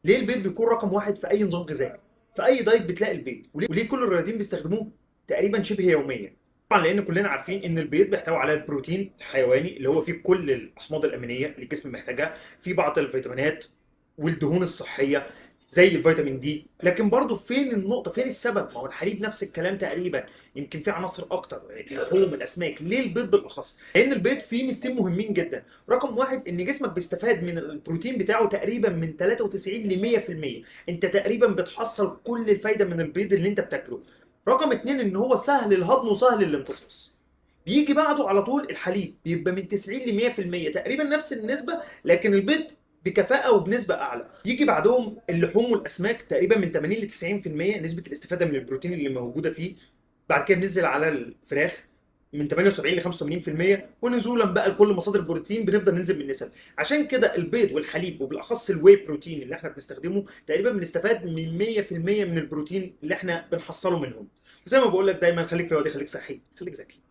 ليه البيض بيكون رقم واحد في اي نظام غذائي؟ في اي دايت بتلاقي البيض، وليه كل الرياضيين بيستخدموه تقريبا شبه يوميا؟ طبعا لان كلنا عارفين ان البيض بيحتوي على البروتين الحيواني اللي هو فيه كل الاحماض الامينيه اللي الجسم محتاجها، في بعض الفيتامينات والدهون الصحيه زي الفيتامين دي. لكن برضه فين النقطه، فين السبب؟ ما هو الحليب نفس الكلام تقريبا، يمكن في عناصر اكتر، اللحوم، الاسماك. ليه البيض بالاخص؟ لان البيض فيه ميزتين مهمين جدا. رقم واحد، ان جسمك بيستفاد من البروتين بتاعه تقريبا من 93 ل 100%. انت تقريبا بتحصل كل الفايده من البيض اللي انت بتاكله. رقم اتنين، ان هو سهل الهضم وسهل الامتصاص. بيجي بعده على طول الحليب، بيبقى من 90 ل 100%، تقريبا نفس النسبه، لكن البيض بكفاءه وبنسبه اعلى. يجي بعدهم اللحوم والاسماك، تقريبا من 80 ل 90% نسبه الاستفاده من البروتين اللي موجوده فيه. بعد كده بننزل على الفراخ من 78 ل 85%، ونزولا بقى لكل مصادر البروتين بنفضل ننزل بالنسب. عشان كده البيض والحليب وبالاخص الواي بروتين اللي احنا بنستخدمه تقريبا بنستفاد من 100% من البروتين اللي احنا بنحصله منهم. وزي ما بقول لك دايما، خليك رياضي، خليك صحي، خليك ذكي.